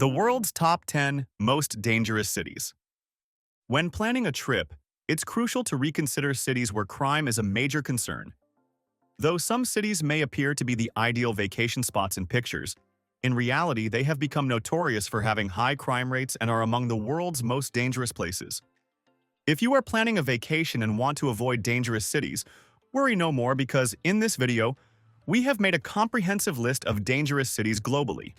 The world's top 10 most dangerous cities. When planning a trip, it's crucial to reconsider cities where crime is a major concern. Though some cities may appear to be the ideal vacation spots in pictures, in reality they have become notorious for having high crime rates and are among the world's most dangerous places. If you are planning a vacation and want to avoid dangerous cities, worry no more because in this video, we have made a comprehensive list of dangerous cities globally.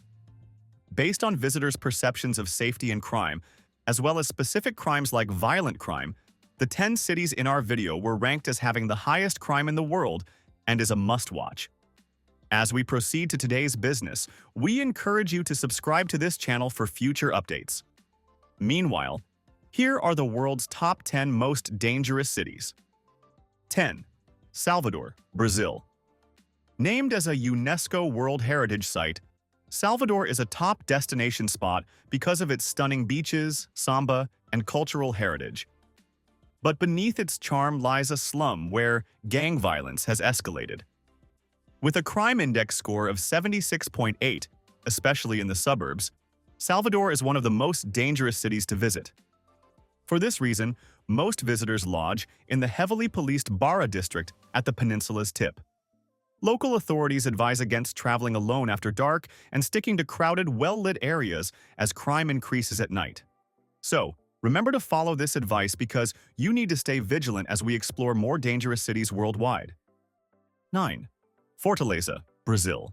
Based on visitors' perceptions of safety and crime, as well as specific crimes like violent crime, the 10 cities in our video were ranked as having the highest crime in the world and is a must-watch. As we proceed to today's business, we encourage you to subscribe to this channel for future updates. Meanwhile, here are the world's top 10 most dangerous cities. 10. Salvador, Brazil. Named as a UNESCO World Heritage Site, Salvador is a top destination spot because of its stunning beaches, samba, and cultural heritage. But beneath its charm lies a slum where gang violence has escalated. With a crime index score of 76.8, especially in the suburbs, Salvador is one of the most dangerous cities to visit. For this reason, most visitors lodge in the heavily policed Barra district at the peninsula's tip. Local authorities advise against traveling alone after dark and sticking to crowded, well-lit areas as crime increases at night. So, remember to follow this advice because you need to stay vigilant as we explore more dangerous cities worldwide. 9. Fortaleza, Brazil.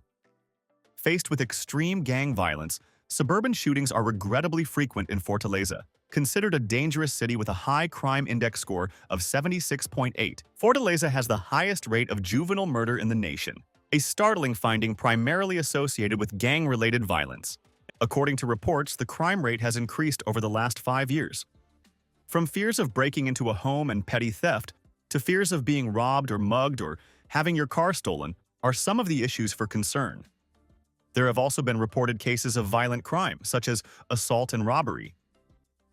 Faced with extreme gang violence, suburban shootings are regrettably frequent in Fortaleza. Considered a dangerous city with a high crime index score of 76.8, Fortaleza has the highest rate of juvenile murder in the nation, a startling finding primarily associated with gang-related violence. According to reports, the crime rate has increased over the last 5 years. From fears of breaking into a home and petty theft, to fears of being robbed or mugged or having your car stolen, are some of the issues for concern. There have also been reported cases of violent crime, such as assault and robbery.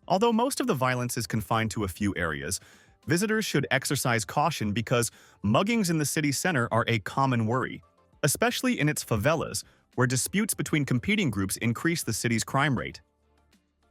Although most of the violence is confined to a few areas, visitors should exercise caution because muggings in the city center are a common worry, especially in its favelas, where disputes between competing groups increase the city's crime rate.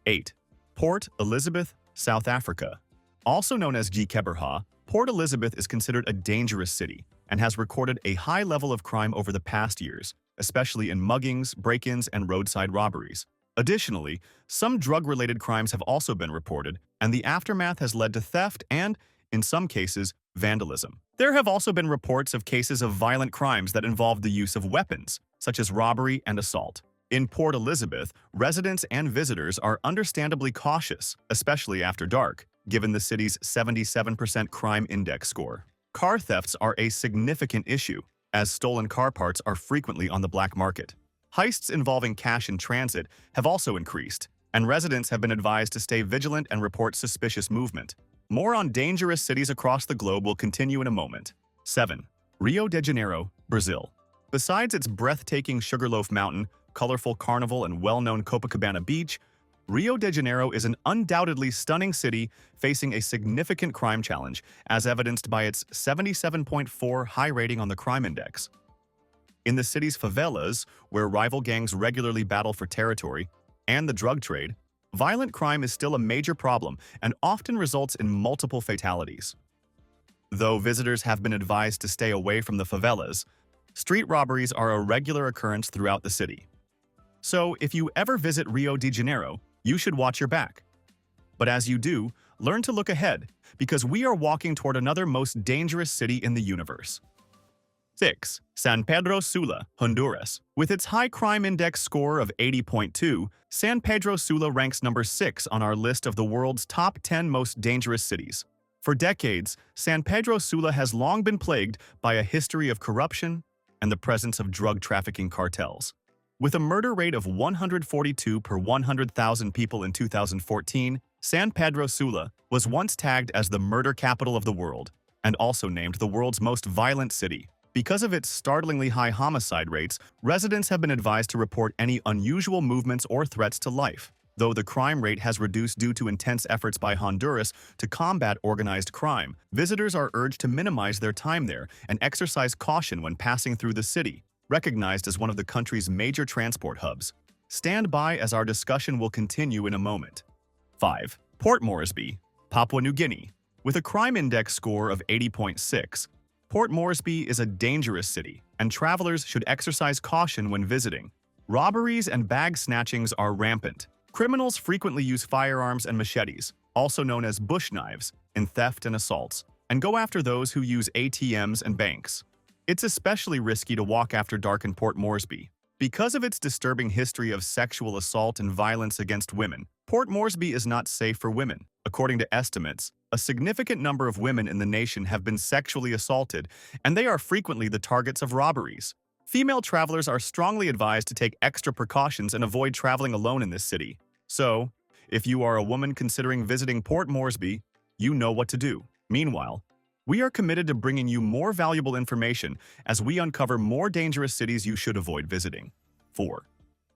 8. Port Elizabeth, South Africa. Also known as Gekeberha, Port Elizabeth is considered a dangerous city and has recorded a high level of crime over the past years, especially in muggings, break-ins, and roadside robberies. Additionally, some drug-related crimes have also been reported, and the aftermath has led to theft and, in some cases, vandalism. There have also been reports of cases of violent crimes that involve the use of weapons, such as robbery and assault. In Port Elizabeth, residents and visitors are understandably cautious, especially after dark, given the city's 77% crime index score. Car thefts are a significant issue, as stolen car parts are frequently on the black market. Heists involving cash in transit have also increased, and residents have been advised to stay vigilant and report suspicious movement. More on dangerous cities across the globe will continue in a moment. 7. Rio de Janeiro, Brazil. Besides its breathtaking Sugarloaf Mountain, colorful carnival, and well-known Copacabana Beach, Rio de Janeiro is an undoubtedly stunning city facing a significant crime challenge, as evidenced by its 77.4 high rating on the crime index. In the city's favelas, where rival gangs regularly battle for territory, and the drug trade, violent crime is still a major problem and often results in multiple fatalities. Though visitors have been advised to stay away from the favelas, street robberies are a regular occurrence throughout the city. So, if you ever visit Rio de Janeiro, you should watch your back. But as you do, learn to look ahead, because we are walking toward another most dangerous city in the universe. 6. San Pedro Sula, Honduras. With its high crime index score of 80.2, San Pedro Sula ranks number 6 on our list of the world's top 10 most dangerous cities. For decades, San Pedro Sula has long been plagued by a history of corruption and the presence of drug trafficking cartels. With a murder rate of 142 per 100,000 people in 2014, San Pedro Sula was once tagged as the murder capital of the world and also named the world's most violent city. Because of its startlingly high homicide rates, residents have been advised to report any unusual movements or threats to life. Though the crime rate has reduced due to intense efforts by Honduras to combat organized crime, visitors are urged to minimize their time there and exercise caution when passing through the city, recognized as one of the country's major transport hubs. Stand by as our discussion will continue in a moment. 5. Port Moresby, Papua New Guinea. With a crime index score of 80.6, Port Moresby is a dangerous city, and travelers should exercise caution when visiting. Robberies and bag snatchings are rampant. Criminals frequently use firearms and machetes, also known as bush knives, in theft and assaults, and go after those who use ATMs and banks. It's especially risky to walk after dark in Port Moresby. Because of its disturbing history of sexual assault and violence against women, Port Moresby is not safe for women. According to estimates, a significant number of women in the nation have been sexually assaulted, and they are frequently the targets of robberies. Female travelers are strongly advised to take extra precautions and avoid traveling alone in this city. So, if you are a woman considering visiting Port Moresby, you know what to do. Meanwhile, we are committed to bringing you more valuable information as we uncover more dangerous cities you should avoid visiting. 4.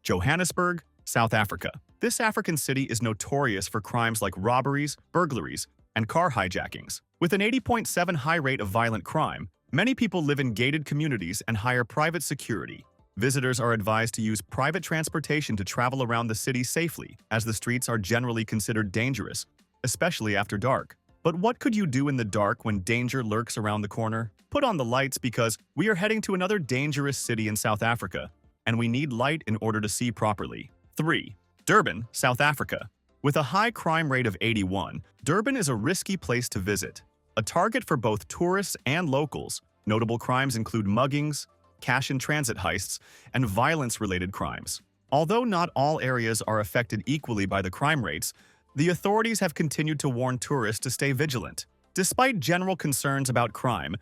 Johannesburg, South Africa. This African city is notorious for crimes like robberies, burglaries, and car hijackings. With an 80.7 high rate of violent crime, many people live in gated communities and hire private security. Visitors are advised to use private transportation to travel around the city safely, as the streets are generally considered dangerous, especially after dark. But what could you do in the dark when danger lurks around the corner? Put on the lights because we are heading to another dangerous city in South Africa, and we need light in order to see properly. 3. Durban, South Africa. With a high crime rate of 81, Durban is a risky place to visit. A target for both tourists and locals, notable crimes include muggings, cash-in-transit heists, and violence-related crimes. Although not all areas are affected equally by the crime rates, the authorities have continued to warn tourists to stay vigilant. Despite general concerns about crime,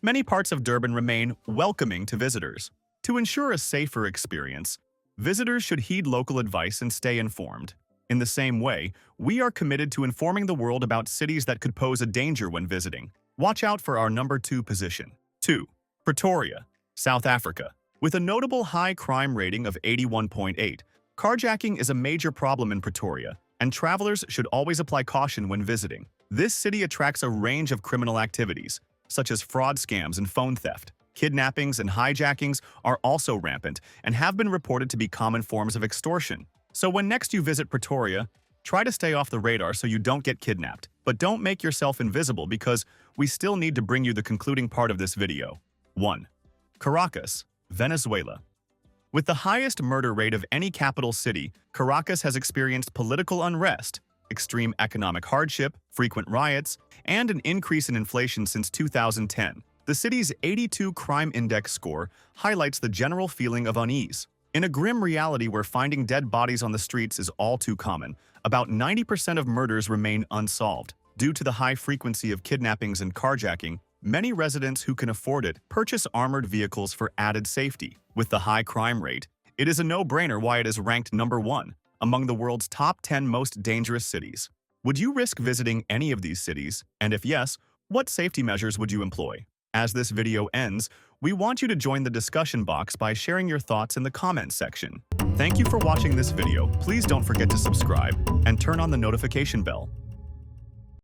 many parts of Durban remain welcoming to visitors. To ensure a safer experience, visitors should heed local advice and stay informed. In the same way, we are committed to informing the world about cities that could pose a danger when visiting. Watch out for our number 2 position. 2. Pretoria, South Africa. With a notable high crime rating of 81.8, carjacking is a major problem in Pretoria, and travelers should always apply caution when visiting. This city attracts a range of criminal activities, such as fraud scams and phone theft. Kidnappings and hijackings are also rampant and have been reported to be common forms of extortion. So when next you visit Pretoria, try to stay off the radar so you don't get kidnapped. But don't make yourself invisible because we still need to bring you the concluding part of this video. 1. Caracas, Venezuela. With the highest murder rate of any capital city, Caracas has experienced political unrest, extreme economic hardship, frequent riots, and an increase in inflation since 2010. The city's 82 crime index score highlights the general feeling of unease. In a grim reality where finding dead bodies on the streets is all too common, about 90% of murders remain unsolved. Due to the high frequency of kidnappings and carjacking, many residents who can afford it purchase armored vehicles for added safety. With the high crime rate, it is a no-brainer why it is ranked number 1 among the world's top 10 most dangerous cities. Would you risk visiting any of these cities? And if yes, what safety measures would you employ? As this video ends, we want you to join the discussion box by sharing your thoughts in the comments section. Thank you for watching this video. Please don't forget to subscribe and turn on the notification bell.